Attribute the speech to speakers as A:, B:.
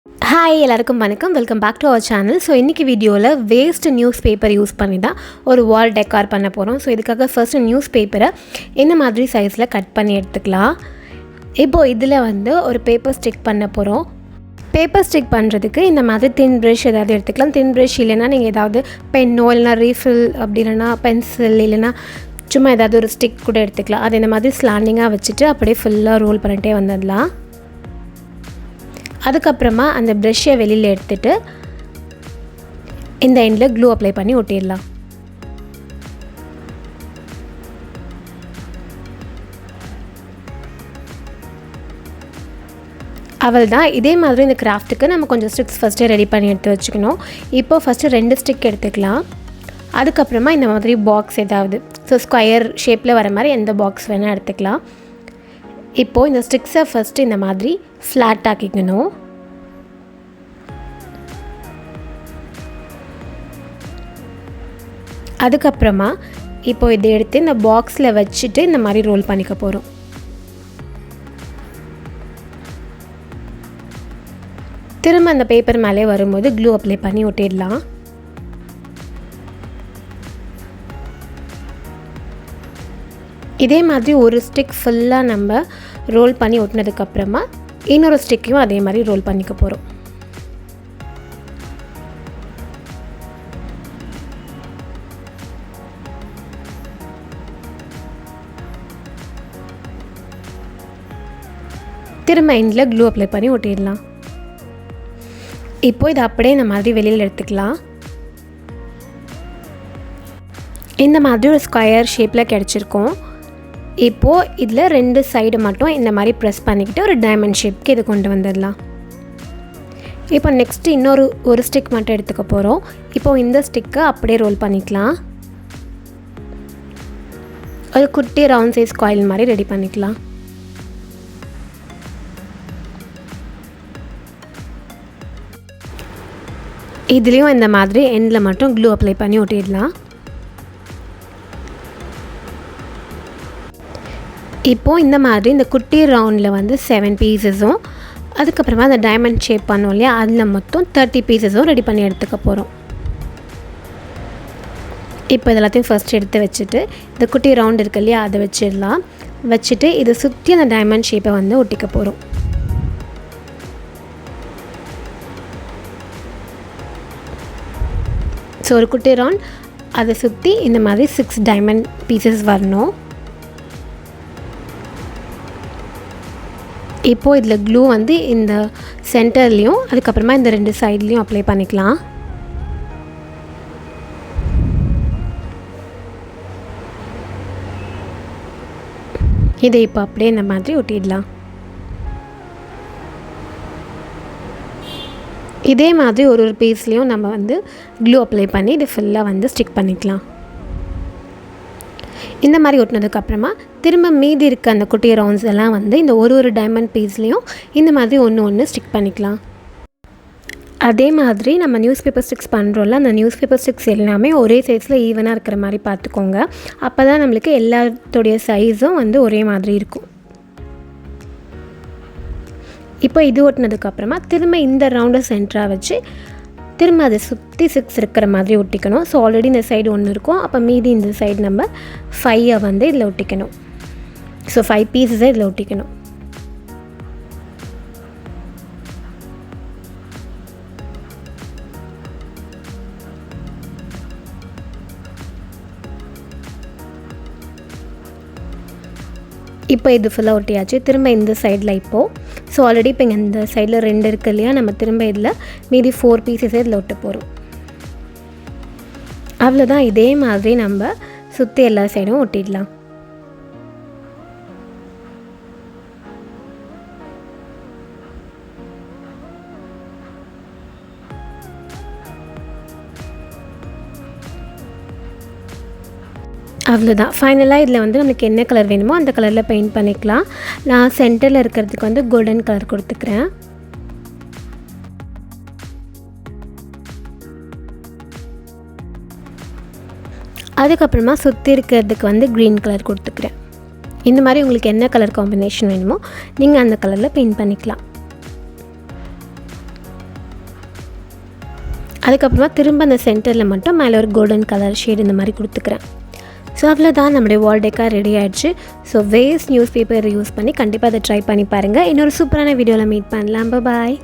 A: Hi எல்லாருக்கும் வணக்கம். Welcome back to our channel. So இன்றைக்கி வீடியோவில் வேஸ்ட் நியூஸ் பேப்பர் யூஸ் பண்ணி தான் ஒரு வால் டெக்கார் பண்ண போகிறோம். ஸோ இதுக்காக ஃபர்ஸ்ட்டு நியூஸ் பேப்பரை இந்த மாதிரி சைஸில் கட் பண்ணி எடுத்துக்கலாம். இப்போது இதில் ஒரு பேப்பர் ஸ்டிக் பண்ண போகிறோம். பேப்பர் ஸ்டிக் பண்ணுறதுக்கு இந்த மாதிரி தின் ப்ரஷ் ஏதாவது எடுத்துக்கலாம். தின் ப்ரஷ் இல்லைன்னா நீங்கள் ஏதாவது பென்னோ இல்லைனா ரீஃபில் அப்படி இல்லைனா பென்சில் இல்லைனா சும்மா ஏதாவது ஒரு ஸ்டிக் கூட எடுத்துக்கலாம். அது இந்த மாதிரி ஸ்லாண்டிங்காக வச்சுட்டு அப்படியே ஃபுல்லாக ரோல் பண்ணிட்டே வந்துடலாம். அதுக்கப்புறமா அந்த ப்ரஷ்ஷை வெளியில் எடுத்துகிட்டு இந்த எண்டில் க்ளூ அப்ளை பண்ணி ஒட்டிடலாம். அவள்தான். இதே மாதிரி இந்த கிராஃப்ட்டுக்கு நம்ம கொஞ்சம் ஸ்டிக்ஸ் ஃபஸ்ட்டு ரெடி பண்ணி எடுத்து வச்சுக்கணும். இப்போது ஃபஸ்ட்டு 2 ஸ்டிக் எடுத்துக்கலாம். அதுக்கப்புறமா இந்த மாதிரி பாக்ஸ் ஏதாவது ஸ்கொயர் ஷேப்பில் வர மாதிரி எந்த பாக்ஸ் வேணால் எடுத்துக்கலாம். இப்போது இந்த ஸ்டிக்ஸை ஃபஸ்ட்டு இந்த மாதிரி ஃப்ளாட் ஆக்கிக்கணும். அதுக்கப்புறமா இப்போது இதை எடுத்து இந்த பாக்ஸில் வச்சுட்டு இந்த மாதிரி ரோல் பண்ணிக்க போகிறோம். திரும்ப அந்த பேப்பர் மேலே வரும்போது க்ளூ அப்ளை பண்ணி ஒட்டிடலாம். இதே மாதிரி ஒரு ஸ்டிக் ஃபுல்லாக நம்ம ரோல் பண்ணி ஒட்டினதுக்கப்புறமா இன்னொரு ஸ்டிக்கையும் அதே மாதிரி ரோல் பண்ணிக்க போகிறோம். திரும்ப எண்டில் க்ளூ அப்ளை பண்ணி ஒட்டிடலாம். இப்போது இதை அப்படியே இந்த மாதிரி வெளியில் எடுத்துக்கலாம். இந்த மாதிரி ஒரு ஸ்கொயர் ஷேப்பில் கிடச்சிருக்கோம். இப்போது இதில் 2 சைடு மட்டும் இந்த மாதிரி ப்ரெஸ் பண்ணிக்கிட்டு ஒரு டைமண்ட் ஷேப்க்கு இது கொண்டு வந்துடலாம். இப்போ நெக்ஸ்ட்டு ஒரு ஸ்டிக் மட்டும் எடுத்துக்க போகிறோம். இப்போது இந்த ஸ்டிக்கை அப்படியே ரோல் பண்ணிக்கலாம். ஒரு குட்டி ரவுண்ட் சைஸ் காயில் மாதிரி ரெடி பண்ணிக்கலாம். இதுலேயும் இந்த மாதிரி எண்டில் மட்டும் க்ளூ அப்ளை பண்ணி ஒட்டிடலாம். இப்போது இந்த மாதிரி இந்த குட்டி ரவுண்டில் 7 பீசஸும் அதுக்கப்புறமா அந்த டைமண்ட் ஷேப் பண்ணோம் இல்லையா, அதில் மொத்தம் 30 பீசஸும் ரெடி பண்ணி எடுத்துக்க போகிறோம். இப்போ இதெல்லாத்தையும் ஃபஸ்ட் எடுத்து வச்சுட்டு இந்த குட்டி ரவுண்ட் இருக்கு இல்லையா, அதை வச்சிடலாம். வச்சுட்டு இதை சுற்றி அந்த டைமண்ட் ஷேப்பை ஒட்டிக்க போகிறோம். ஸோ ஒரு குட்டி ரவுண்ட் அதை சுற்றி இந்த மாதிரி 6 டைமண்ட் பீசஸ் வரணும். இப்போது இதில் க்ளூ இந்த சென்டர்லேயும் அதுக்கப்புறமா இந்த 2 சைட்லேயும் அப்ளை பண்ணிக்கலாம். இதை இப்போ அப்படியே இந்த மாதிரி ஒட்டிடலாம். இதே மாதிரி ஒரு பீஸ்லேயும் நம்ம க்ளூ அப்ளை பண்ணி இது ஃபுல்லாக ஸ்டிக் பண்ணிக்கலாம். இந்த மாதிரி ஒட்டினதுக்கப்புறமா திரும்ப மீதி இருக்க அந்த குட்டி ரவுண்ட்ஸ் எல்லாம் இந்த ஒரு டைமண்ட் பீஸ்லேயும் இந்த மாதிரி ஒன்று ஸ்டிக் பண்ணிக்கலாம். அதே மாதிரி நம்ம நியூஸ் பேப்பர் ஸ்டிக்ஸ் பண்ணுறோம்ல, அந்த நியூஸ் பேப்பர் ஸ்டிக்ஸ் எல்லாமே ஒரே சைஸில் ஈவனாக இருக்கிற மாதிரி பார்த்துக்கோங்க. அப்போ தான் நம்மளுக்கு எல்லாத்தோடைய சைஸும் ஒரே மாதிரி இருக்கும். இப்போ இது ஒட்டினதுக்கப்புறமா திரும்ப இந்த ரவுண்டை சென்டராக வச்சு திரும்ப அதை சுற்றி 6 இருக்கிற மாதிரி ஒட்டிக்கணும். ஸோ ஆல்ரெடி இந்த சைடு 1 இருக்கும். அப்போ மீதி இந்த சைடு நம்ம 5 இதில் ஒட்டிக்கணும். ஸோ 5 பீஸஸை இதில் ஒட்டிக்கணும். இப்போ இது ஃபுல்லாக ஒட்டியாச்சு. திரும்ப இந்த சைடில் ஸோ ஆல்ரெடி இப்போ இங்கே இந்த சைடில் 2 இருக்குது இல்லையா, நம்ம திரும்ப இதில் மீதி 4 பீஸஸே இதில் ஒட்ட போகிறோம். அவ்வளோதான். இதே மாதிரி நம்ம சுற்றி எல்லா சைடும் ஒட்டிடலாம். அவ்வளோதான். ஃபைனலாக இதில் நம்மளுக்கு என்ன கலர் வேணுமோ அந்த கலரில் பெயிண்ட் பண்ணிக்கலாம். நான் சென்டரில் இருக்கிறதுக்கு கோல்டன் கலர் கொடுத்துக்கிறேன். அதுக்கப்புறமா சுற்றி இருக்கிறதுக்கு க்ரீன் கலர் கொடுத்துக்கிறேன். இந்த மாதிரி உங்களுக்கு என்ன கலர் காம்பினேஷன் வேணுமோ நீங்கள் அந்த கலரில் பெயிண்ட் பண்ணிக்கலாம். அதுக்கப்புறமா திரும்ப அந்த சென்டரில் மட்டும் மேலே ஒரு கோல்டன் கலர் ஷேட் இந்த மாதிரி கொடுத்துக்கிறேன். ஸோ அவ்வளோதான், நம்மளுடைய வால் டெக்கார் ரெடி ஆகிடுச்சு. So waste news paper use பண்ணி கண்டிப்பாக அதை ட்ரை பண்ணி பாருங்கள். இன்னொரு சூப்பரான வீடியோவில் மீட் பண்ணலாம். பாய்.